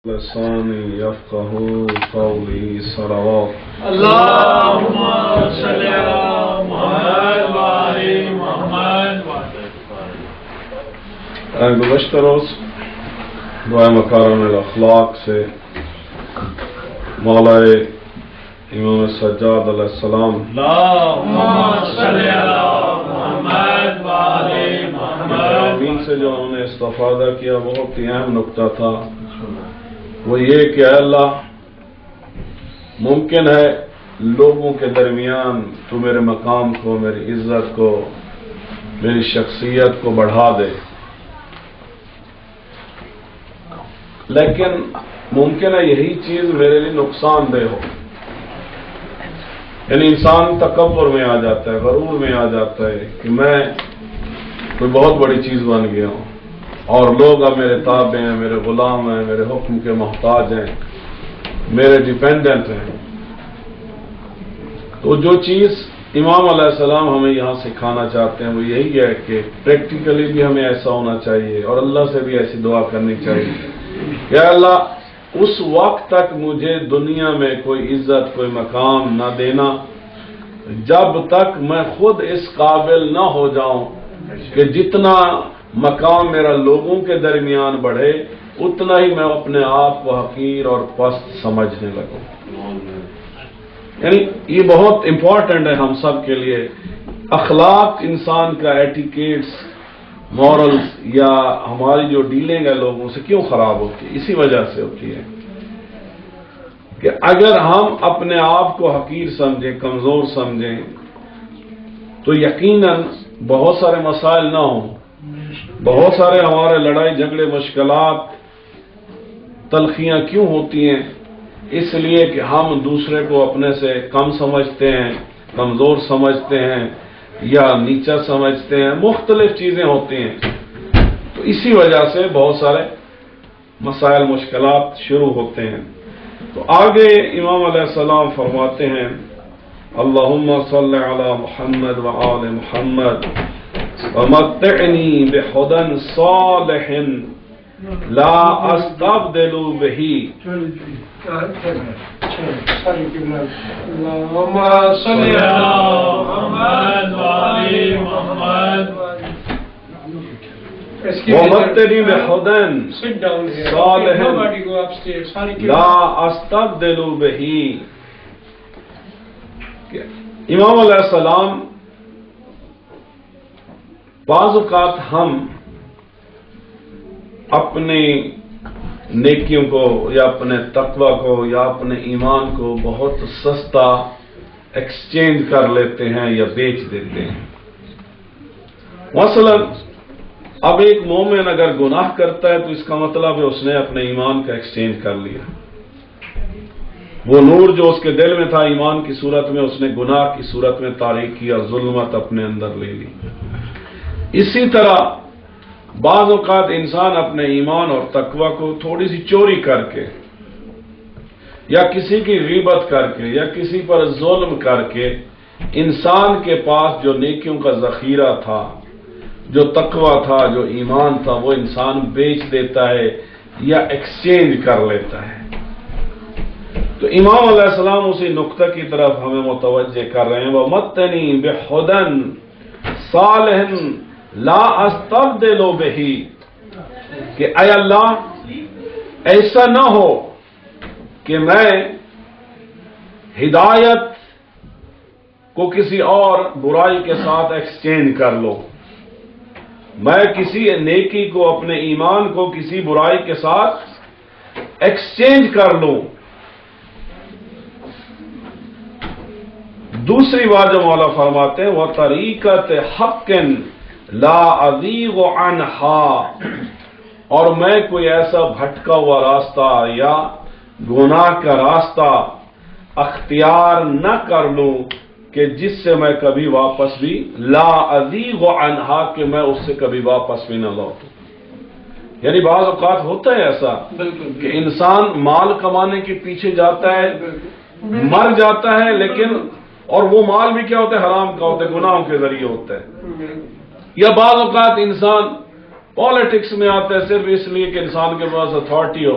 لساني يفقه قولي صلوات اللهم صل على محمد وآل محمد. گزشتہ روز دعائے مکارم الاخلاق سے مولا امام سجاد علیہ السلام اللهم صل على محمد وآل محمد سے جو انہوں نے استفادہ کیا بہت ہی اہم نقطہ تھا، وہ یہ کہ اے اللہ ممکن ہے لوگوں کے درمیان تو میرے مقام کو، میری عزت کو، میری شخصیت کو بڑھا دے، لیکن ممکن ہے یہی چیز میرے لیے نقصان دہ ہو۔ یعنی انسان تکبر میں آ جاتا ہے، غرور میں آ جاتا ہے کہ میں کوئی بہت بڑی چیز بن گیا ہوں اور لوگ اب میرے تابع ہیں، میرے غلام ہیں، میرے حکم کے محتاج ہیں، میرے ڈیپینڈنٹ ہیں۔ تو جو چیز امام علیہ السلام ہمیں یہاں سکھانا چاہتے ہیں وہ یہی ہے کہ پریکٹیکلی بھی ہمیں ایسا ہونا چاہیے اور اللہ سے بھی ایسی دعا کرنی چاہیے کہ اللہ اس وقت تک مجھے دنیا میں کوئی عزت، کوئی مقام نہ دینا جب تک میں خود اس قابل نہ ہو جاؤں کہ جتنا مقام میرا لوگوں کے درمیان بڑھے اتنا ہی میں اپنے آپ کو حقیر اور پست سمجھنے لگوں۔ یعنی یہ بہت امپورٹنٹ ہے ہم سب کے لیے۔ اخلاق انسان کا، ایٹیکیٹس، مورلز یا ہماری جو ڈیلنگ ہے لوگوں سے کیوں خراب ہوتی ہے؟ اسی وجہ سے ہوتی ہے کہ اگر ہم اپنے آپ کو حقیر سمجھیں، کمزور سمجھیں تو یقیناً بہت سارے مسائل نہ ہوں، بہت سارے ہمارے لڑائی جھگڑے، مشکلات، تلخیاں کیوں ہوتی ہیں؟ اس لیے کہ ہم دوسرے کو اپنے سے کم سمجھتے ہیں، کمزور سمجھتے ہیں یا نیچا سمجھتے ہیں، مختلف چیزیں ہوتی ہیں۔ تو اسی وجہ سے بہت سارے مسائل، مشکلات شروع ہوتے ہیں۔ تو آگے امام علیہ السلام فرماتے ہیں اللہم صل علی محمد وآل محمد ومتعنی بحدن صالح لا استبدل به۔ اللهم صل على محمد وآل محمد. ومتعنی بحدن صالح لا استبدل به۔ امام علیہ السلام بعض اوقات ہم اپنی نیکیوں کو یا اپنے تقوی کو یا اپنے ایمان کو بہت سستا ایکسچینج کر لیتے ہیں یا بیچ دیتے ہیں۔ مثلا اب ایک مومن اگر گناہ کرتا ہے تو اس کا مطلب ہے اس نے اپنے ایمان کا ایکسچینج کر لیا۔ وہ نور جو اس کے دل میں تھا ایمان کی صورت میں، اس نے گناہ کی صورت میں تاریک کیا، ظلمت اپنے اندر لے لی۔ اسی طرح بعض اوقات انسان اپنے ایمان اور تقوی کو تھوڑی سی چوری کر کے یا کسی کی غیبت کر کے یا کسی پر ظلم کر کے انسان کے پاس جو نیکیوں کا ذخیرہ تھا، جو تقوی تھا، جو ایمان تھا، وہ انسان بیچ دیتا ہے یا ایکسچینج کر لیتا ہے۔ تو امام علیہ السلام اسی نقطہ کی طرف ہمیں متوجہ کر رہے ہیں وَمَتَّنِي بِحُدًا صَالِحٍ لا استبدل بہ، کہ اے اللہ ایسا نہ ہو کہ میں ہدایت کو کسی اور برائی کے ساتھ ایکسچینج کر لوں، میں کسی نیکی کو، اپنے ایمان کو کسی برائی کے ساتھ ایکسچینج کر لوں۔ دوسری بات جو مولا فرماتے ہیں وَطَرِيقَةِ حَقٍ لا اذیغ عنہا، اور میں کوئی ایسا بھٹکا ہوا راستہ یا گناہ کا راستہ اختیار نہ کر لوں کہ جس سے میں کبھی واپس بھی لا اذیغ عنہا، کہ میں اس سے کبھی واپس بھی نہ لوٹوں۔ یعنی بعض اوقات ہوتا ہے ایسا کہ انسان مال کمانے کے پیچھے جاتا ہے، مر جاتا ہے، لیکن اور وہ مال بھی کیا ہوتا ہے؟ حرام کا ہوتا ہے، گناہوں کے ذریعے ہوتا ہے۔ یا بعض اوقات انسان پالیٹکس میں آتا ہے صرف اس لیے کہ انسان کے پاس اتھارٹی ہو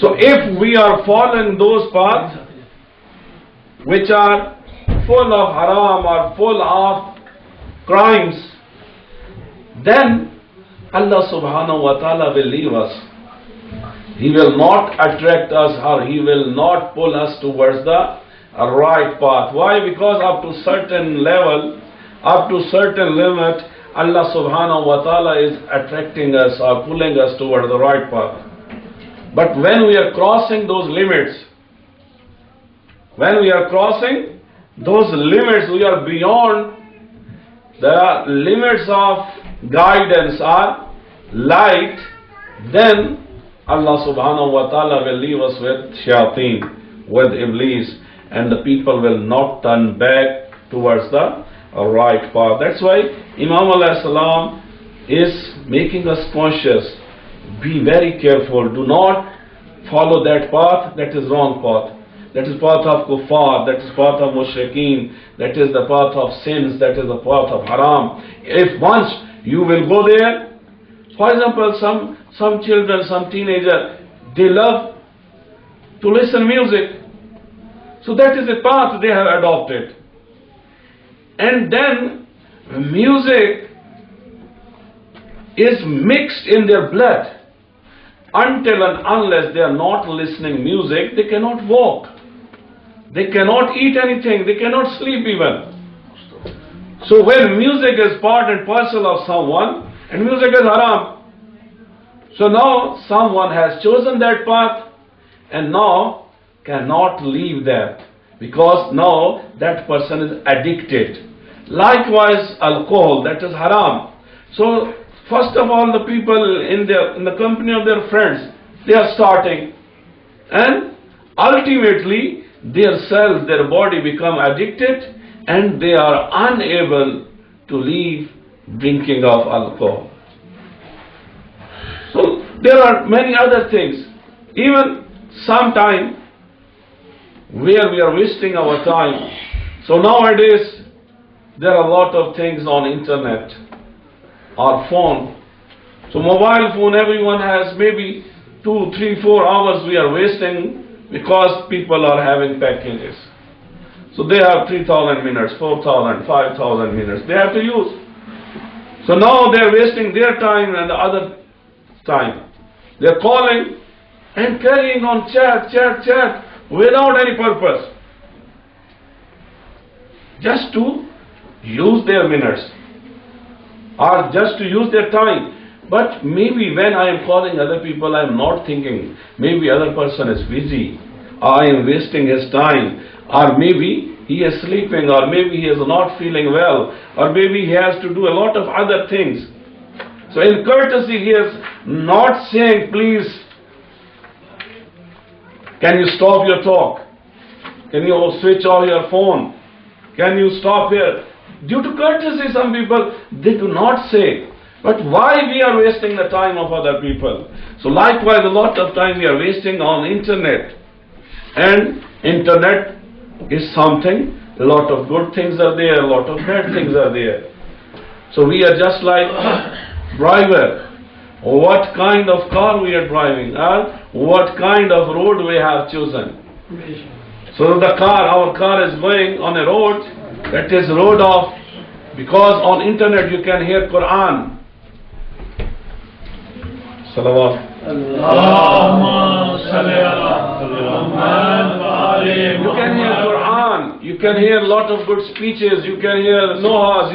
So if we are following those paths which are full of haram or full of crimes, then Allah subhanahu wa ta'ala will leave us. He will not attract us, or He will not pull us towards the right path. Why? Because up to certain level, up to certain limit, Allah subhanahu wa ta'ala is attracting us or pulling us towards the right path. But when we are crossing those limits, we are beyond the limits of guidance or light, then Allah subhanahu wa ta'ala will leave us with shayateen, with Iblis, and the people will not turn back towards the right path. That's why Imam alayhi salam is making us conscious. Be very careful. Do not follow that path. That is wrong path. That is path of kuffar. That is path of mushrikeen. That is the path of sins. That is the path of haram. If once you will go there, for example, some children, some teenager, they love to listen music. So that is the path they have adopted. And then music is mixed in their blood. Until and unless they are not listening music, they cannot walk, they cannot eat anything, they cannot sleep even. So when music is part and parcel of someone, and music is haram, so now someone has chosen that path and now cannot leave that, because now that person is addicted. Likewise, alcohol, that is haram. So first of all, the people in the company of their friends, they are starting, and ultimately their cells, their body become addicted, and they are unable to leave drinking of alcohol. So there are many other things. Even sometime where we are wasting our time. So nowadays there are a lot of things on internet or phone. So mobile phone, everyone has maybe 2, 3, 4 hours we are wasting, because people are having packages. So they have 3,000 minutes, 4,000, 5,000 minutes they have to use. So now they are wasting their time and the other time. They are calling and carrying on chat without any purpose, just to use their minutes, or just to use their time. But maybe when I am calling other people, I am not thinking, maybe other person is busy, or I am wasting his time, or maybe he is sleeping, or maybe he is not feeling well, or maybe he has to do a lot of other things. So in courtesy, he is not saying, please, can you stop your talk? Can you switch off your phone? Can you stop here? Due to courtesy, some people, they do not say. But why we are wasting the time of other people? So likewise, a lot of time we are wasting on internet. And internet is something, a lot of good things are there, a lot of bad things are there. So we are just like driver. What kind of car we are driving, or what kind of road we have chosen. So the car, our car is going on a road, that is road of, because on internet you can hear Quran. Salawat. You can hear Quran, you can hear a lot of good speeches, you can hear nohas,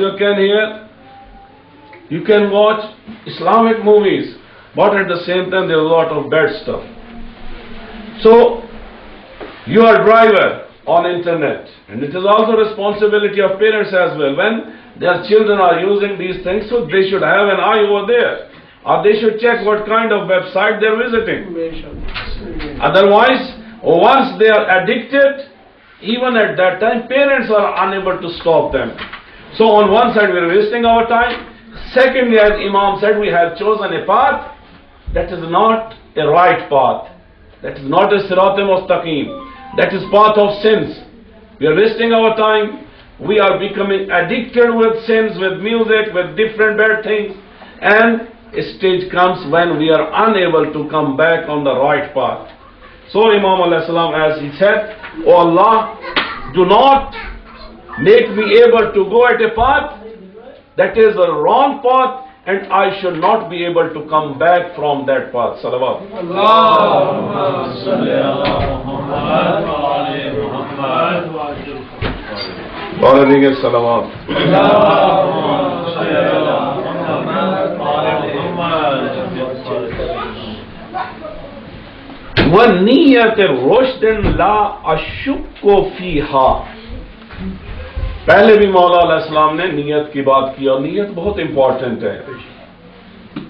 you can watch Islamic movies, but at the same time there is a lot of bad stuff. So you are driver on internet, and it is also responsibility of parents as well. When their children are using these things, so they should have an eye over there. or they should check what kind of website they're visiting. Otherwise, once they are addicted, even at that time, parents are unable to stop them. So on one side, we are wasting our time. Secondly, as Imam said, we have chosen a path that is not a right path. That is not a Sirat-e-Mustaqim. That is path of sins. We are wasting our time. We are becoming addicted with sins, with music, with different bad things. And a stage comes when we are unable to come back on the right path. So Imam alayhi salam, as he said, "O Allah, do not make me able to go at a path that is a wrong path, and I should not be able to come back from that path." Salawat. Allahumma salli ala Muhammad wa ali Muhammad wa ajil. Salawat. Allahumma salli ala Muhammad wa ali Muhammad. وَنِيَّةِ رُشْدٍ لَا أَشُكُّ فِيهَا. پہلے بھی مولا علیہ السلام نے نیت کی بات کی، اور نیت بہت امپورٹنٹ ہے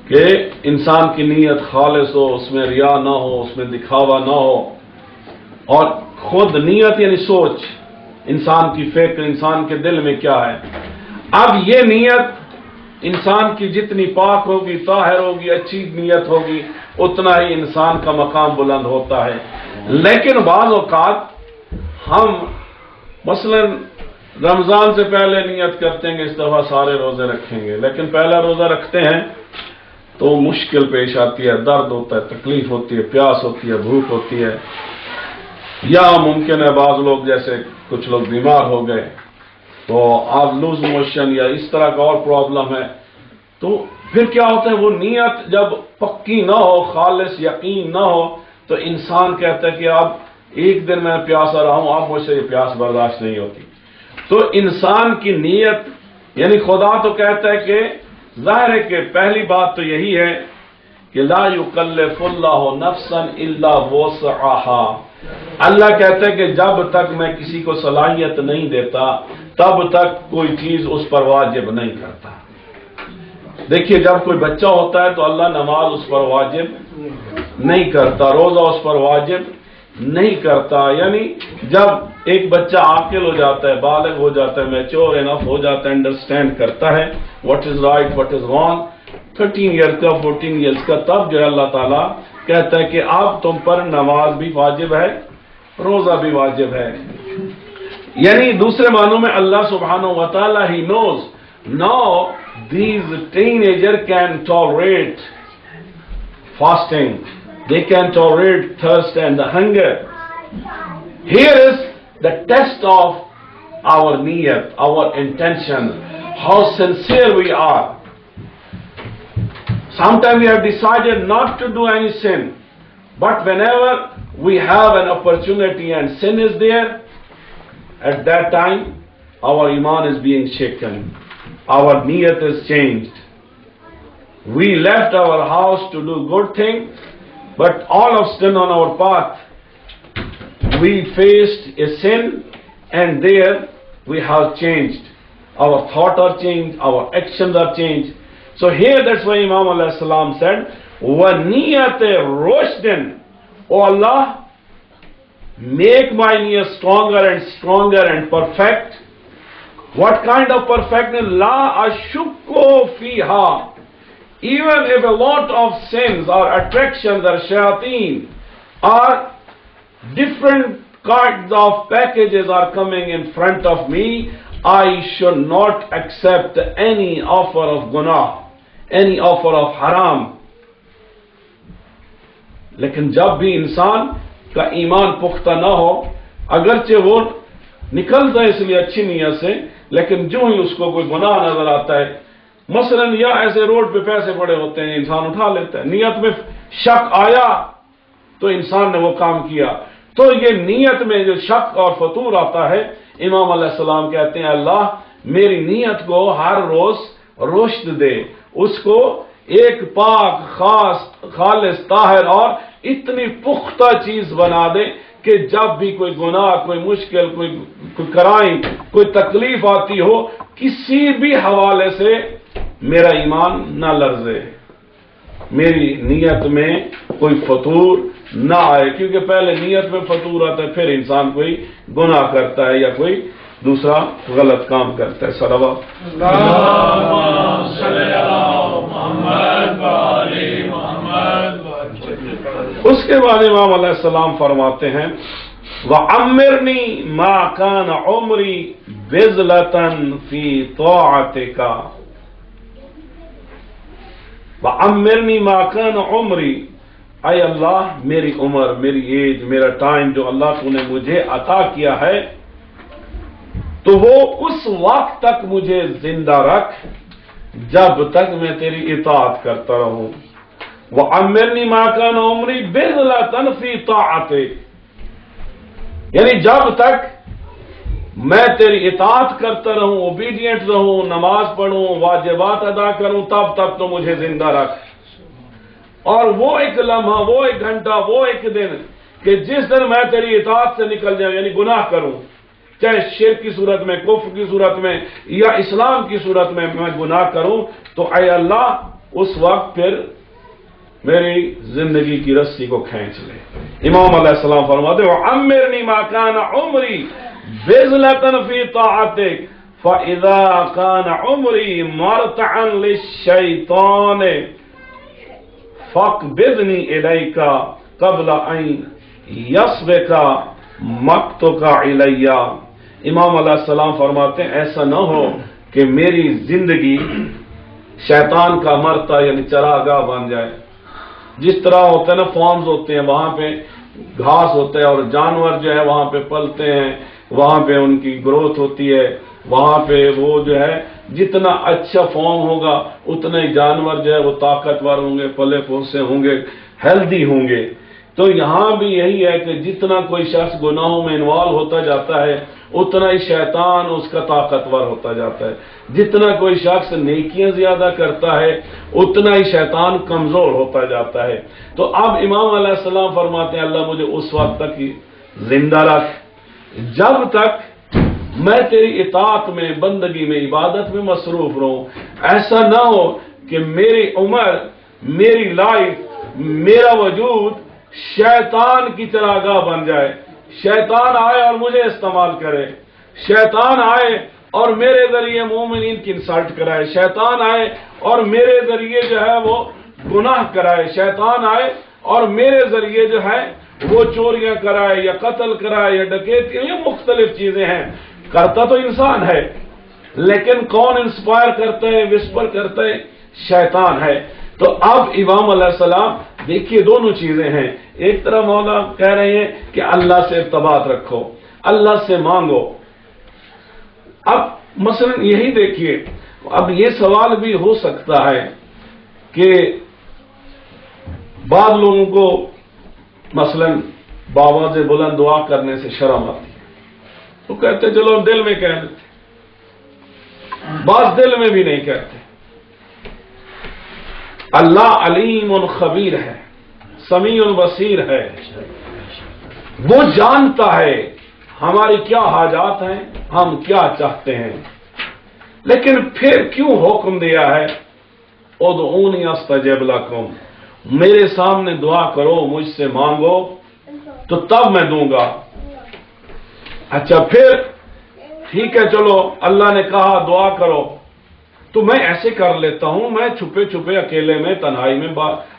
کہ انسان کی نیت خالص ہو، اس میں ریا نہ ہو، اس میں دکھاوا نہ ہو، اور خود نیت یعنی سوچ، انسان کی فکر، انسان کے دل میں کیا ہے۔ اب یہ نیت انسان کی جتنی پاک ہوگی، طاہر ہوگی، اچھی نیت ہوگی، اتنا ہی انسان کا مقام بلند ہوتا ہے۔ لیکن بعض اوقات ہم مثلا رمضان سے پہلے نیت کرتے ہیں کہ اس دفعہ سارے روزے رکھیں گے، لیکن پہلا روزہ رکھتے ہیں تو مشکل پیش آتی ہے، درد ہوتا ہے، تکلیف ہوتی ہے، پیاس ہوتی ہے، بھوک ہوتی ہے، یا ممکن ہے بعض لوگ جیسے کچھ لوگ بیمار ہو گئے تو آپ لوز موشن یا اس طرح کا اور پرابلم ہے، تو پھر کیا ہوتا ہے، وہ نیت جب پکی نہ ہو، خالص یقین نہ ہو، تو انسان کہتا ہے کہ اب ایک دن میں پیاسا رہا ہوں، اب مجھ سے یہ پیاس برداشت نہیں ہوتی۔ تو انسان کی نیت یعنی خدا تو کہتا ہے کہ ظاہر ہے کہ پہلی بات تو یہی ہے کہ لا یکلف اللہ نفسا الا وسعہا۔ اللہ کہتا ہے کہ جب تک میں کسی کو صلاحیت نہیں دیتا تب تک کوئی چیز اس پر واجب نہیں کرتا۔ دیکھیے جب کوئی بچہ ہوتا ہے تو اللہ نماز اس پر واجب نہیں کرتا، روزہ اس پر واجب نہیں کرتا، یعنی جب ایک بچہ عاقل ہو جاتا ہے، بالغ ہو جاتا ہے، میچور انف ہو جاتا ہے، انڈرسٹینڈ کرتا ہے what is right what is wrong, 13 year کا 14 ایئرس کا، تب جو ہے اللہ تعالیٰ کہتا ہے کہ اب تم پر نماز بھی واجب ہے، روزہ بھی واجب ہے۔ یعنی دوسرے معنوں میں اللہ سبحانہ و تعالیٰ ہی نوز now these teenagers can tolerate fasting, they can tolerate thirst and the hunger. Here is the test of our niyat, our intention, how sincere we are. Sometimes we have decided not to do any sin, but whenever we have an opportunity and sin is there, at that time our iman is being shaken, our niyat is changed. We left our house to do good thing, but all of a sudden on our path we faced a sin, and there we have changed. Our thoughts are changed, our actions are changed. So here that's why Imam alayhi salam said, وَنِيَّةِ رُشْدٍ. O Allah, make my niyat stronger and stronger and perfect. What kind of perfectness? La ashukku fiha. Even if a lot of sins or attractions or shayateen or different kinds of packages are coming in front of me, I should not accept any offer of gунاہ, any offer of haram. لیکن جب بھی انسان کا ایمان پختہ نہ ہو، اگرچہ وہ نکلتا ہے اس لیے اچھی نیت سے، لیکن جو ہی اس کو کوئی گناہ نظر آتا ہے، مثلا یا ایسے روڈ پہ پیسے پڑے ہوتے ہیں، انسان اٹھا لیتا ہے، نیت میں شک آیا تو انسان نے وہ کام کیا۔ تو یہ نیت میں جو شک اور فطور آتا ہے، امام علیہ السلام کہتے ہیں اللہ میری نیت کو ہر روز روشن دے، اس کو ایک پاک خاص خالص طاہر اور اتنی پختہ چیز بنا دے کہ جب بھی کوئی گناہ، کوئی مشکل، کوئی کرائم، کوئی تکلیف آتی ہو، کسی بھی حوالے سے میرا ایمان نہ لرزے۔ میری نیت میں کوئی فطور نہ آئے، کیونکہ پہلے نیت میں فطور آتا ہے، پھر انسان کوئی گناہ کرتا ہے یا کوئی دوسرا غلط کام کرتا ہے۔ صلوات اس کے بعد امام علیہ السلام فرماتے ہیں وَعَمِّرْنِي مَا كَانَ عُمْرِي بِذْلَةً فِي طَاعَتِكَ وَعَمِّرْنِي مَا كَانَ عُمْرِي، اے اللہ میری عمر، میری ایج، میرا ٹائم جو اللہ تو نے مجھے عطا کیا ہے تو وہ اس وقت تک مجھے زندہ رکھ جب تک میں تیری اطاعت کرتا رہوں۔ وَعَمِّرْنِي مَا كَانَ عُمْرِي بِذْلَةً فِي طَاعَتِكَ، یعنی جب تک میں تیری اطاعت کرتا رہوں، اوبیڈینٹ رہوں، نماز پڑھوں، واجبات ادا کروں، تب تک تو مجھے زندہ رکھ۔ اور وہ ایک لمحہ، وہ ایک گھنٹہ، وہ ایک دن کہ جس دن میں تیری اطاعت سے نکل جاؤں، یعنی گناہ کروں، چاہے شرک کی صورت میں، کفر کی صورت میں یا اسلام کی صورت میں گناہ کروں، تو اے اللہ اس وقت پھر میری زندگی کی رسی کو کھینچ لے۔ امام علیہ السلام فرماتے ہیں وَعَمِّرْنِي مَا كَانَ عُمْرِي بِذْلَةً فِي طَاعَتِكَ فَإِذَا كَانَ عُمْرِي مَرْتَعًا لِلشَّيْطَانِ فَاقْبِضْنِي إِلَيْكَ قَبْلَ أَنْ يَسْبِقَ مَقْتُكَ إِلَيَّ۔ امام علیہ السلام فرماتے ہیں ایسا نہ ہو کہ میری زندگی شیطان کا مرتا یعنی چراگاہ بن جائے۔ جس طرح ہوتا ہے نا، فارمز ہوتے ہیں، وہاں پہ گھاس ہوتا ہے اور جانور جو ہے وہاں پہ پلتے ہیں، وہاں پہ ان کی گروتھ ہوتی ہے، وہاں پہ وہ جو ہے جتنا اچھا فارم ہوگا اتنا ہی جانور جو ہے وہ طاقتور ہوں گے، پلے پوسے ہوں گے، ہیلدی ہوں گے۔ تو یہاں بھی یہی ہے کہ جتنا کوئی شخص گناہوں میں انوالو ہوتا جاتا ہے اتنا ہی شیطان اس کا طاقتور ہوتا جاتا ہے، جتنا کوئی شخص نیکیاں زیادہ کرتا ہے اتنا ہی شیطان کمزور ہوتا جاتا ہے۔ تو اب امام علیہ السلام فرماتے ہیں اللہ مجھے اس وقت تک ہی زندہ رکھ جب تک میں تیری اطاعت میں، بندگی میں، عبادت میں مصروف رہوں۔ ایسا نہ ہو کہ میری عمر، میری لائف، میرا وجود شیطان کی چراگاہ بن جائے، شیطان آئے اور مجھے استعمال کرے، شیطان آئے اور میرے ذریعے مومنین کی انسلٹ کرائے، شیطان آئے اور میرے ذریعے جو ہے وہ گناہ کرائے، شیطان آئے اور میرے ذریعے جو ہے وہ چوریاں کرائے یا قتل کرائے یا ڈکیتی، یہ مختلف چیزیں ہیں۔ کرتا تو انسان ہے لیکن کون انسپائر کرتا ہے، وسپر کرتا ہے؟ شیطان ہے۔ تو اب امام علیہ السلام دیکھیے دونوں چیزیں ہیں، ایک طرح مولا کہہ رہے ہیں کہ اللہ سے ارتباط رکھو، اللہ سے مانگو۔ اب مثلا یہی دیکھیے، اب یہ سوال بھی ہو سکتا ہے کہ بعض لوگوں کو مثلا بآواز بلند دعا کرنے سے شرم آتی ہے، وہ کہتے چلو ہم دل میں کہہ دیتے، بعض دل میں بھی نہیں کہتے۔ اللہ علیم خبیر ہے، سمیع بصیر ہے، وہ جانتا ہے ہماری کیا حاجات ہیں، ہم کیا چاہتے ہیں، لیکن پھر کیوں حکم دیا ہے ادعونی استجب لکم، میرے سامنے دعا کرو، مجھ سے مانگو تو تب میں دوں گا۔ اچھا پھر ٹھیک ہے چلو اللہ نے کہا دعا کرو تو میں ایسے کر لیتا ہوں، میں چھپے چھپے اکیلے میں تنہائی میں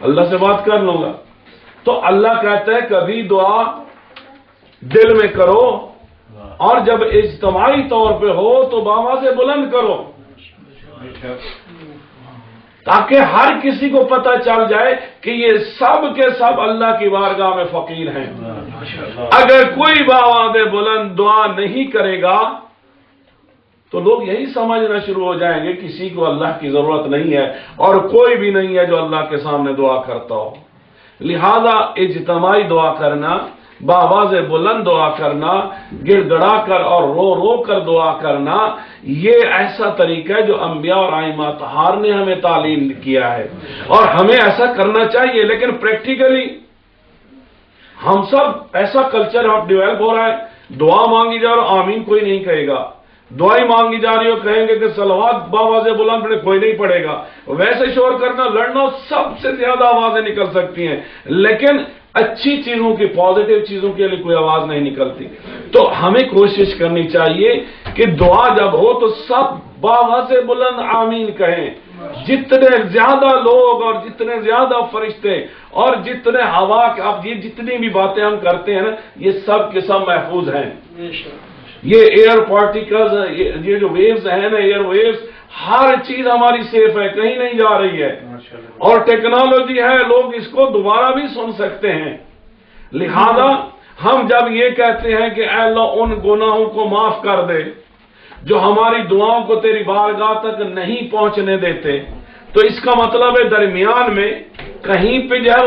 اللہ سے بات کر لوں گا۔ تو اللہ کہتا ہے کبھی دعا دل میں کرو اور جب اجتماعی طور پہ ہو تو بآواز بلند کرو، تاکہ ہر کسی کو پتہ چل جائے کہ یہ سب کے سب اللہ کی بارگاہ میں فقیر ہیں۔ اگر کوئی بآواز بلند دعا نہیں کرے گا تو لوگ یہی سمجھنا شروع ہو جائیں گے کسی کو اللہ کی ضرورت نہیں ہے اور کوئی بھی نہیں ہے جو اللہ کے سامنے دعا کرتا ہو۔ لہذا اجتماعی دعا کرنا، بآواز بلند دعا کرنا، گڑ گڑا کر اور رو رو کر دعا کرنا، یہ ایسا طریقہ ہے جو انبیاء اور ائمہ طہار نے ہمیں تعلیم کیا ہے اور ہمیں ایسا کرنا چاہیے۔ لیکن پریکٹیکلی ہم سب ایسا کلچر ڈیولپ ہو رہا ہے، دعا مانگی جا رہا آمین کوئی نہیں کہے گا، دعائیں مانگی جا رہی ہو, کہیں گے کہ صلوات باواز بلند پڑے, کوئی نہیں پڑے گا. ویسے شور کرنا, لڑنا, سب سے زیادہ آوازیں نکل سکتی ہیں, لیکن اچھی چیزوں کی, پازیٹو چیزوں کے لیے کوئی آواز نہیں نکلتی. تو ہمیں کوشش کرنی چاہیے کہ دعا جب ہو تو سب باواز بلند آمین کہیں. جتنے زیادہ لوگ اور جتنے زیادہ فرشتے اور جتنے ہوا کے, اب یہ جتنی بھی باتیں ہم کرتے ہیں نا, یہ سب کے سب محفوظ ہیں. یہ ایئر پارٹیکلز, یہ جو ویوز ہیں نا, ایئر ویوز, ہر چیز ہماری سیف ہے, کہیں نہیں جا رہی ہے. اور ٹیکنالوجی ہے, لوگ اس کو دوبارہ بھی سن سکتے ہیں. لہذا ہم جب یہ کہتے ہیں کہ اے اللہ ان گناہوں کو معاف کر دے جو ہماری دعاؤں کو تیری بارگاہ تک نہیں پہنچنے دیتے, تو اس کا مطلب ہے درمیان میں کہیں پہ جو ہے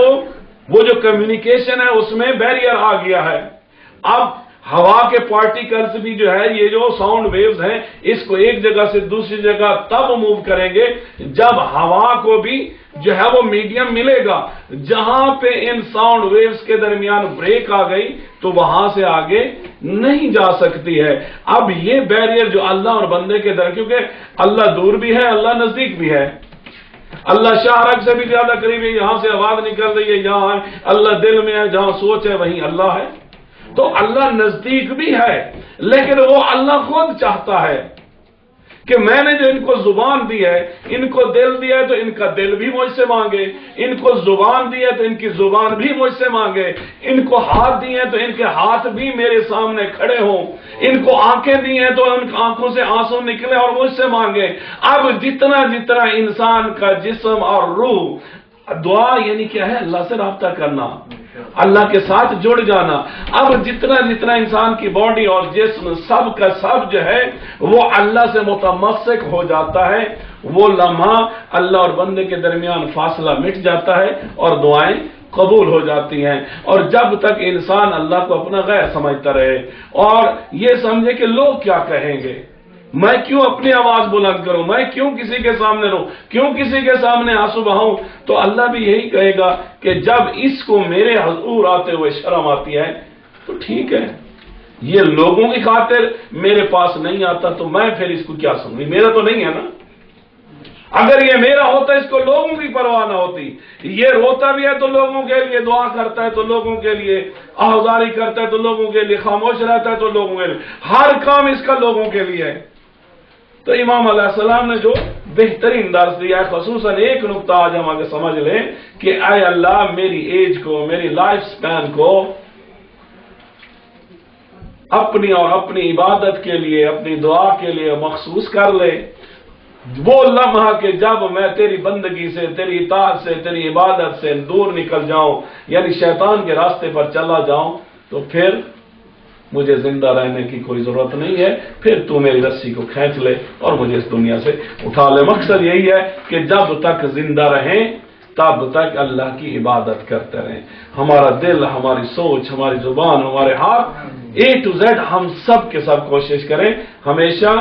وہ جو کمیونیکیشن ہے اس میں بیریئر آ گیا ہے. اب ہوا کے پارٹیکلز بھی جو ہے, یہ جو ساؤنڈ ویوز ہیں, اس کو ایک جگہ سے دوسری جگہ تب موو کریں گے جب ہوا کو بھی جو ہے وہ میڈیم ملے گا. جہاں پہ ان ساؤنڈ ویوز کے درمیان بریک آ گئی تو وہاں سے آگے نہیں جا سکتی ہے. اب یہ بیریئر جو اللہ اور بندے کے در, کیونکہ اللہ دور بھی ہے, اللہ نزدیک بھی ہے. اللہ شاہرگ سے بھی زیادہ قریب ہے, یہاں سے آواز نکل رہی ہے یہاں ہے. اللہ دل میں ہے, جہاں سوچ ہے وہیں اللہ ہے. تو اللہ نزدیک بھی ہے, لیکن وہ اللہ خود چاہتا ہے کہ میں نے جو ان کو زبان دی ہے, ان کو دل دیا ہے, تو ان کا دل بھی مجھ سے مانگے. ان کو زبان دی ہے تو ان کی زبان بھی مجھ سے مانگے. ان کو ہاتھ دیے ہیں تو ان کے ہاتھ بھی میرے سامنے کھڑے ہوں. ان کو آنکھیں دی ہیں تو ان آنکھوں سے آنسو نکلے اور مجھ سے مانگے. اب جتنا جتنا انسان کا جسم اور روح, دعا یعنی کیا ہے, اللہ سے رابطہ کرنا, اللہ کے ساتھ جڑ جانا. اب جتنا جتنا انسان کی باڈی اور جسم سب کا سب جو ہے وہ اللہ سے متمسک ہو جاتا ہے, وہ لمحہ اللہ اور بندے کے درمیان فاصلہ مٹ جاتا ہے اور دعائیں قبول ہو جاتی ہیں. اور جب تک انسان اللہ کو اپنا غیر سمجھتا رہے اور یہ سمجھے کہ لوگ کیا کہیں گے, میں کیوں اپنی آواز بلند کروں, میں کیوں کسی کے سامنے رہوں, کیوں کسی کے سامنے آنسو بہاؤں, تو اللہ بھی یہی کہے گا کہ جب اس کو میرے حضور آتے ہوئے شرم آتی ہے تو ٹھیک ہے, یہ لوگوں کی خاطر میرے پاس نہیں آتا تو میں پھر اس کو کیا سنوں, میرا تو نہیں ہے نا. اگر یہ میرا ہوتا اس کو لوگوں کی پرواہ نہ ہوتی. یہ روتا بھی ہے تو لوگوں کے لیے, دعا کرتا ہے تو لوگوں کے لیے, آہذاری کرتا ہے تو لوگوں کے لیے, خاموش رہتا ہے تو لوگوں کے لیے, ہر کام اس کا لوگوں کے لیے ہے. تو امام علیہ السلام نے جو بہترین درس دیا ہے, خصوصاً ایک نقطہ آج ہم آگے سمجھ لیں کہ اے اللہ میری ایج کو, میری لائف سپین کو اپنی اور اپنی عبادت کے لیے, اپنی دعا کے لیے مخصوص کر لے. وہ لمحہ کہ جب میں تیری بندگی سے, تیری اطاعت سے, تیری عبادت سے دور نکل جاؤں, یعنی شیطان کے راستے پر چلا جاؤں, تو پھر مجھے زندہ رہنے کی کوئی ضرورت نہیں ہے, پھر تو میری رسی کو کھینچ لے اور مجھے اس دنیا سے اٹھا لے. مقصد یہی ہے کہ جب تک زندہ رہیں تب تک اللہ کی عبادت کرتے رہیں. ہمارا دل, ہماری سوچ, ہماری زبان, ہمارے ہاتھ, A to Z ہم سب کے سب کوشش کریں ہمیشہ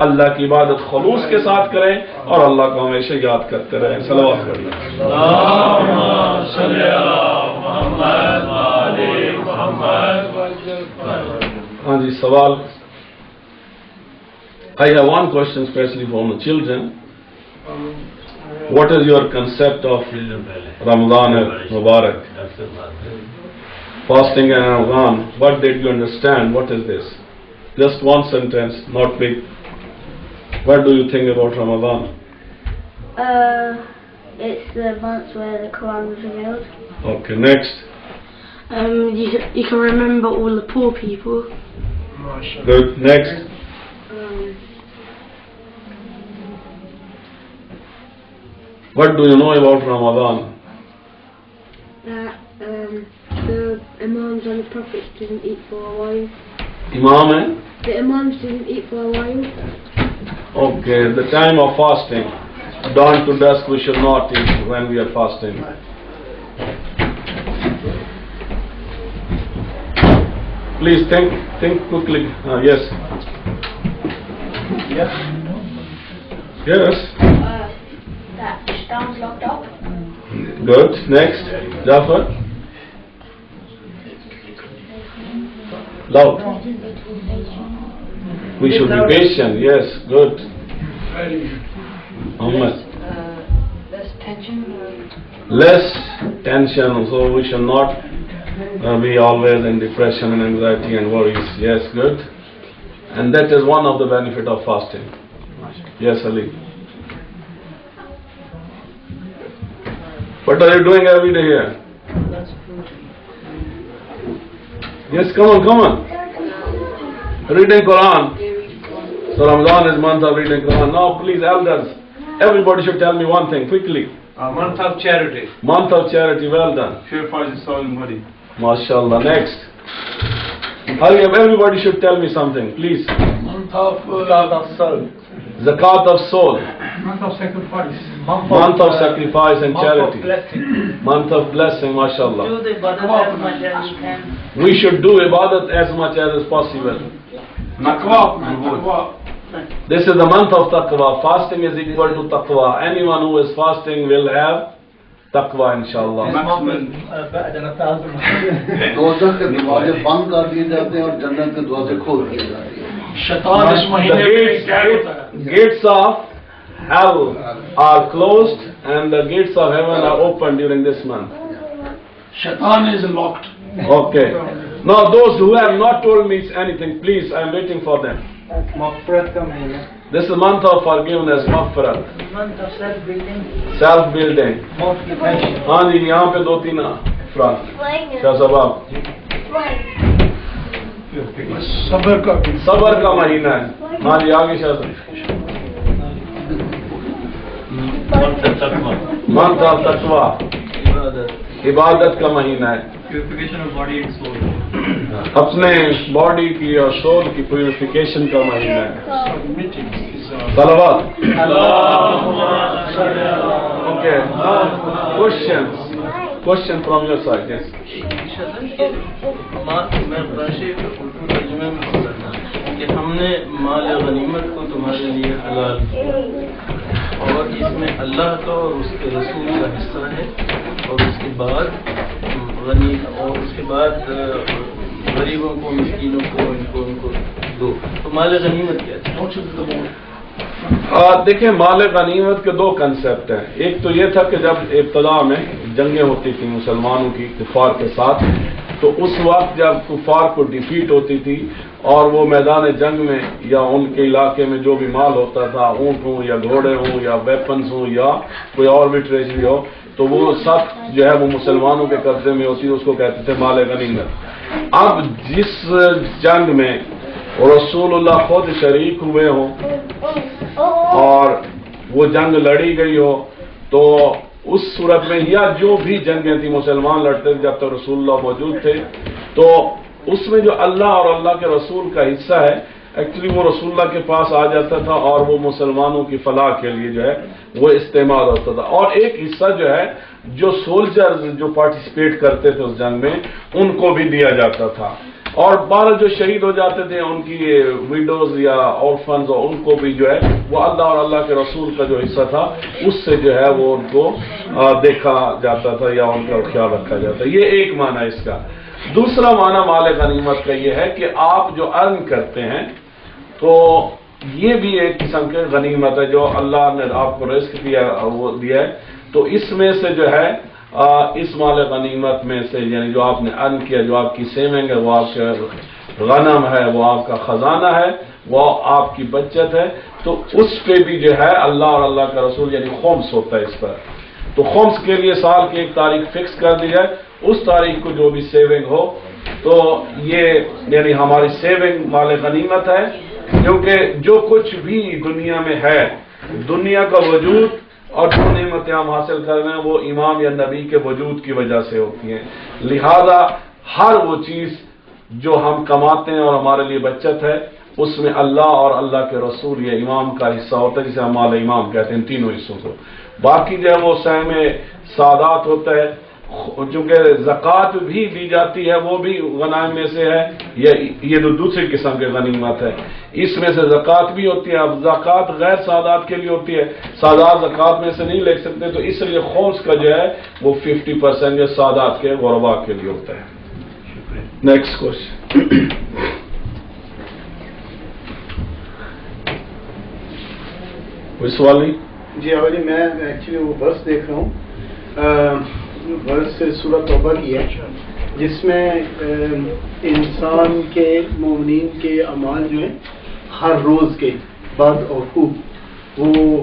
اللہ کی عبادت خلوص کے ساتھ کریں اور اللہ کو ہمیشہ یاد کرتے رہیں. صلوات کریں. ہاں جی, سوال. I have one question especially from the children. What is your concept of Ramadan Mubarak? Fasting and Ramadan. What did you understand? What is this? Just one sentence, not big. What do you think about Ramadan? It's the month where the Quran was revealed. Okay, next. You can remember all the poor people. Good. Next. What do you know about Ramadan? That the Imams and the Prophets didn't eat for a while. Imam and? The Imams didn't eat for a while. Okay, the time of fasting. Dawn to dusk we should not eat when we are fasting. Please think quickly. Yes. Yes. Yes. That Ishtam's locked up. Good. Next. Jafar. Loud. We should be patient. Yes, good. How much? Less tension. Less tension. So we should not be always in depression and anxiety and worries. Yes, good. And that is one of the benefit of fasting. Yes, Ali. What are you doing every day here? Yes, come on. Reading Quran. So Ramadan is month of reading Quran. Now please, elders, everybody should tell me one thing quickly. A month of charity. Month of charity, well done. Purifies the soul and body. MashaAllah. Next. Hurry up, everybody should tell me something, please. Month of soul. Zakat of soul. Month of sacrifice. Month of sacrifice and charity. Month of blessing, Do MashaAllah. the ibadat as much as you can. We should do ibadat as much as is possible. Naqwa. This is the month of taqwa. Fasting is equal to taqwa. Anyone who is fasting will have taqwa, inshallah. دوزخ کے دروازے بند کر دیے جاتے ہیں اور جنت کے دروازے کھول دیے جاتے ہیں. The gates of hell are closed and the gates of heaven are open during this month. Shaitan is locked. Okay. Now those who have not told me anything, please, I am waiting for them. This is month of forgiveness, maghfirat, Month of self-building. self-building. ہاں جی یہاں پہ دو تین افراد. کیا سبب؟ صبر کا مہینہ ہے. ہاں جی آگے شاہ صاحب. منتھ آف تقویٰ, عبادت کا مہینہ ہے. Purification of body and soul. اپنے باڈی کی اور سول کی پیوریفیکیشن کا مہینہ ہے. صلوات. Okay. Question from your side. Yes. میں راشی اردو ترجمے میں پڑھ رہا تھا کہ ہم نے مال غنیمت کو تمہارے لیے حلال کیا اور اس میں اللہ کا اور اس کے رسول کا حصہ ہے اور اس کے بعد غریبوں کو مسکینوں کو ان کو دو. تو مال غنیمت کیا ہے؟ دیکھیں مال غنیمت کے دو کنسیپٹ ہیں. ایک تو یہ تھا کہ جب ابتدا میں جنگیں ہوتی تھیں مسلمانوں کی کفار کے ساتھ, تو اس وقت جب کفار کو ڈیفیٹ ہوتی تھی اور وہ میدان جنگ میں یا ان کے علاقے میں جو بھی مال ہوتا تھا, اونٹ ہوں یا گھوڑے ہوں یا ویپنز ہوں یا کوئی اور بھی ٹریجری ہو, تو وہ سب جو ہے وہ مسلمانوں کے قبضے میں ہوتی, اس کو کہتے تھے مال غنیمت. اب جس جنگ میں رسول اللہ خود شریک ہوئے ہوں اور وہ جنگ لڑی گئی ہو, تو اس صورت میں یا جو بھی جنگیں تھیں مسلمان لڑتے تھے جب تک رسول اللہ موجود تھے, تو اس میں جو اللہ اور اللہ کے رسول کا حصہ ہے ایکچولی وہ رسول اللہ کے پاس آ جاتا تھا اور وہ مسلمانوں کی فلاح کے لیے جو ہے وہ استعمال ہوتا تھا. اور ایک حصہ جو ہے جو سولجرز جو پارٹیسپیٹ کرتے تھے اس جنگ میں ان کو بھی دیا جاتا تھا, اور 12 جو شہید ہو جاتے تھے ان کی ویڈوز یا آرفنز اور ان کو بھی جو ہے وہ اللہ اور اللہ کے رسول کا جو حصہ تھا اس سے جو ہے وہ ان کو دیکھا جاتا تھا یا ان کا خیال رکھا جاتا. یہ ایک معنی ہے اس کا. دوسرا معنی مال غنیمت کا یہ ہے کہ آپ جو ارن کرتے ہیں تو یہ بھی ایک قسم کے غنیمت ہے جو اللہ نے آپ کو رزق دیا وہ دیا ہے, تو اس میں سے جو ہے اس مال غنیمت میں سے یعنی جو آپ نے ارن کیا, جو آپ کی سیونگ ہے, وہ آپ کا غنم ہے, وہ آپ کا خزانہ ہے, وہ آپ کی بچت ہے, تو اس پہ بھی جو ہے اللہ اور اللہ کا رسول یعنی خمس ہوتا ہے اس پر. تو خمس کے لیے سال کی ایک تاریخ فکس کر دی جائے, اس تاریخ کو جو بھی سیونگ ہو تو یہ یعنی ہماری سیونگ مال غنیمت ہے, کیونکہ جو کچھ بھی دنیا میں ہے, دنیا کا وجود اور جو نعمتیں ہم حاصل کر رہے ہیں وہ امام یا نبی کے وجود کی وجہ سے ہوتی ہیں. لہذا ہر وہ چیز جو ہم کماتے ہیں اور ہمارے لیے بچت ہے اس میں اللہ اور اللہ کے رسول یا امام کا حصہ ہوتا ہے, جسے ہم مال امام کہتے ہیں تینوں حصوں کو. باقی جو ہے وہ سہم سعادات ہوتا ہے, چونکہ زکوٰۃ بھی دی جاتی ہے وہ بھی غنائم میں سے ہے, یہ دوسری قسم کے غنیمت ہے. اس میں سے زکوٰۃ بھی ہوتی ہے. اب زکوٰۃ غیر سعادات کے لیے ہوتی ہے, سعادات زکوٰۃ میں سے نہیں لے سکتے, تو اس لیے خمس کا جو ہے وہ 50% جو سعادات کے غربا کے لیے ہوتا ہے. Next question. کوئی سوال نہیں؟ جی آوری میں ایکچولی وہ ورس دیکھ رہا ہوں، ورس سورۃ توبہ کی ہے جس میں انسان کے مومنین کے اعمال جو ہیں ہر روز کے بعد اوقوف وہ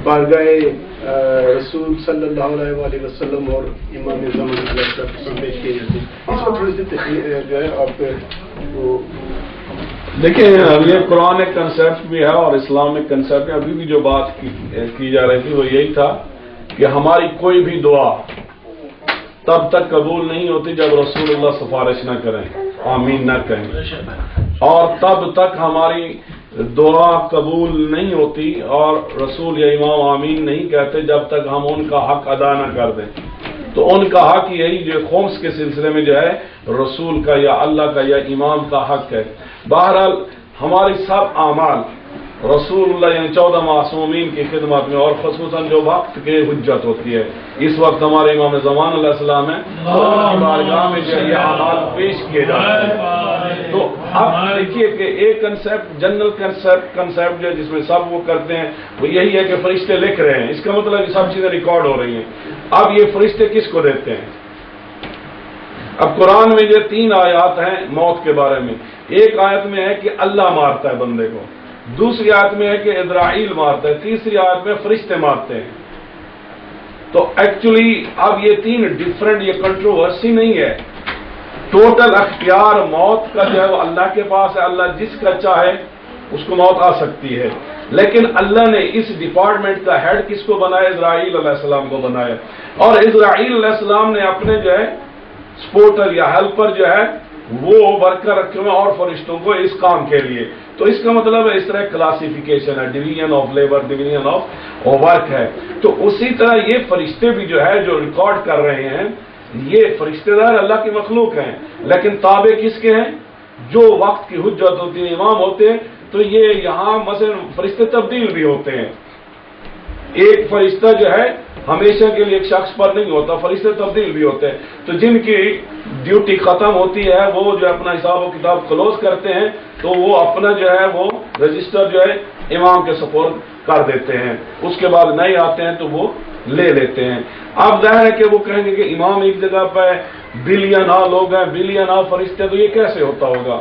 بارگاہ رسول صلی اللہ علیہ وآلہ وسلم اور امام زمان علیہ السلام پیش کیے جاتے ہیں. اس کو تھوڑی سی جو ہے آپ وہ دیکھیں اب یہ قرآن ایک کنسیپٹ بھی ہے اور اسلام ایک کنسیپٹ ہے. ابھی بھی جو بات کی جا رہی تھی وہ یہی تھا کہ ہماری کوئی بھی دعا تب تک قبول نہیں ہوتی جب رسول اللہ سفارش نہ کریں، آمین نہ کہیں، اور تب تک ہماری دعا قبول نہیں ہوتی اور رسول یا امام آمین نہیں کہتے جب تک ہم ان کا حق ادا نہ کر دیں. تو ان کا حق یہی جو خمس کے سلسلے میں جو ہے رسول کا یا اللہ کا یا امام کا حق ہے. بہرحال ہماری سب اعمال رسول اللہ یعنی 14 معصومین کی خدمت میں اور خصوصاً جو وقت کی حجت ہوتی ہے، اس وقت ہمارے امام زمان علیہ السلام ہیں، بارگاہ میں جو یہ اعمال پیش کیے جاتے ہیں. تو اب دیکھیے کہ ایک کنسیپٹ جنرل کنسیپٹ جو ہے جس میں سب وہ کرتے ہیں وہ یہی ہے کہ فرشتے لکھ رہے ہیں، اس کا مطلب یہ سب چیزیں ریکارڈ ہو رہی ہیں. اب یہ فرشتے کس کو دیتے ہیں؟ اب قرآن میں جو 3 آیات ہیں موت کے بارے میں. ایک آیت میں ہے کہ اللہ مارتا ہے بندے کو، دوسری آیت میں ہے کہ اسرائیل مارتا ہے، تیسری آیت میں فرشتے مارتے ہیں. تو ایکچولی اب یہ 3 ڈیفرنٹ، یہ کنٹروورسی نہیں ہے. ٹوٹل اختیار موت کا جو ہے وہ اللہ کے پاس ہے، اللہ جس کا چاہے اس کو موت آ سکتی ہے. لیکن اللہ نے اس ڈپارٹمنٹ کا ہیڈ کس کو بنایا؟ اسرائیل علیہ السلام کو بنایا، اور اسرائیل علیہ السلام نے اپنے جو ہے سپورٹر یا ہیلپر جو ہے وہ ورکر رکھے ہوئے اور فرشتوں کو اس کام کے لیے. تو اس کا مطلب ہے اس طرح کلاسیفیکیشن ہے، division of labour, division of work ہے. تو اسی طرح یہ فرشتے بھی جو ہے جو ریکارڈ کر رہے ہیں یہ فرشتے دار اللہ کی مخلوق ہیں، لیکن تابع کس کے ہیں؟ جو وقت کی حجت ہوتی ہے، امام ہوتے ہیں. تو یہ یہاں مثلا فرشتے تبدیل بھی ہوتے ہیں. ایک فرشتہ جو ہے ہمیشہ کے لیے ایک شخص پر نہیں ہوتا، فرشتے تبدیل بھی ہوتے ہیں. تو جن کی ڈیوٹی ختم ہوتی ہے وہ جو اپنا حساب و کتاب کلوز کرتے ہیں تو وہ اپنا جو ہے وہ رجسٹر جو ہے امام کے سپورٹ کر دیتے ہیں. اس کے بعد نئے آتے ہیں تو وہ لے لیتے ہیں. اب ظاہر ہے کہ وہ کہیں گے کہ امام ایک جگہ پہ بلین لوگ ہیں، بلین فرشتے، تو یہ کیسے ہوتا ہوگا؟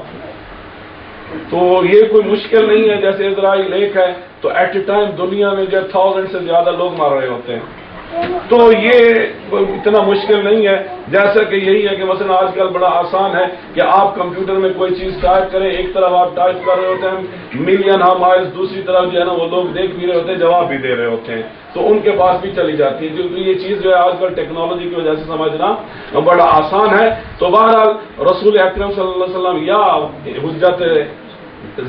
تو یہ کوئی مشکل نہیں ہے. جیسے اسرائیل ایک ہے تو ایٹ اے ٹائم دنیا میں جو 1000 سے زیادہ لوگ مار رہے ہوتے ہیں. تو یہ اتنا مشکل نہیں ہے. جیسا کہ یہی ہے کہ مثلا آج کل بڑا آسان ہے کہ آپ کمپیوٹر میں کوئی چیز ٹائپ کریں، ایک طرف آپ ٹائپ کر رہے ہوتے ہیں ملین مائلز، دوسری طرف جو ہے نا وہ لوگ دیکھ بھی رہے ہوتے ہیں، جواب بھی دے رہے ہوتے ہیں، تو ان کے پاس بھی چلی جاتی ہے. کیونکہ یہ چیز جو ہے آج کل ٹیکنالوجی کی وجہ سے سمجھنا بڑا آسان ہے. تو بہرحال رسول اکرم صلی اللہ علیہ وسلم یا حجت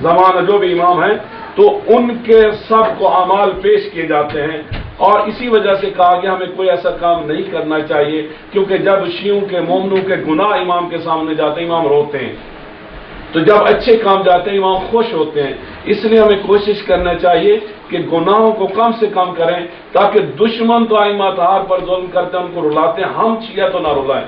زمانہ جو بھی امام ہیں تو ان کے سب کو اعمال پیش کیے جاتے ہیں. اور اسی وجہ سے کہا گیا ہمیں کوئی ایسا کام نہیں کرنا چاہیے، کیونکہ جب شیعوں کے مومنوں کے گناہ امام کے سامنے جاتے ہیں امام روتے ہیں، تو جب اچھے کام جاتے ہیں امام خوش ہوتے ہیں. اس لیے ہمیں کوشش کرنا چاہیے کہ گناہوں کو کم سے کم کریں تاکہ دشمن تو ائمہ طہار پر ظلم کرتے ہیں، ان کو رلاتے ہیں، ہم شیعہ تو نہ رلائیں.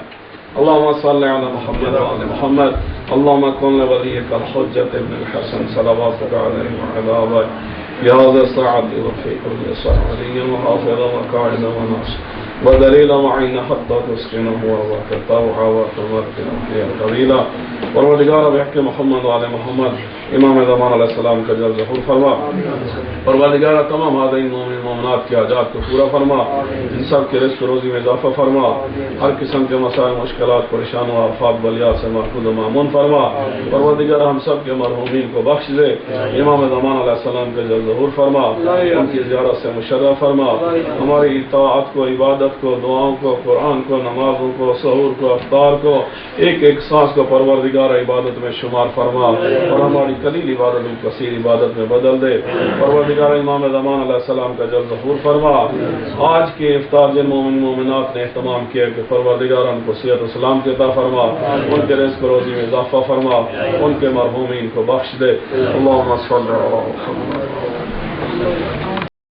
اللهم صل على محمد وعلى محمد. اللهم كن لوليك الحجة ابن الحسن صلواتك عليه وعلى آبائه يا ذا السعة وفي كل صحري وحافظا وقاعدا وناصرا ودليلا معينا حتى تسكنه وتطوعا وتمكنا فيها طويلا. پروردگار بحق محمد وعلى محمد امام زمان علیہ السلام کا جل ظہور فرما. پروردگار تمام حاضرین مومن مومنات کی حاجات کو پورا فرما، ان سب کے رزق روزی میں اضافہ فرما، ہر قسم کے مسائل مشکلات پریشانوں آفات بلیات سے محفوظ و مامون فرما. پروردگار ہم سب کے مرحومین کو بخش دے، امام زمان علیہ السلام کا جل ظہور فرما، ان کی زیارت سے مشرف فرما. ہماری اطاعت کو، عبادت کو، دعاؤں کو، قرآن کو، نمازوں کو، سحور کو، افطار کو، ایک ایک سانس کو پروردگار عبادت میں شمار فرما اور ہماری قلیل عبادت کو کثیر عبادت میں بدل دے. پروردگار امام زمان علیہ السلام کا جل ظہور فرما. آج کے افطار جن مومن مومنات نے اہتمام کیا کہ پروردگار ان کو صحت و سلام عطا فرما، ان کے رزق روزی میں اضافہ فرما، ان کے مرحومین کو بخش دے. اللہم صل علی محمد.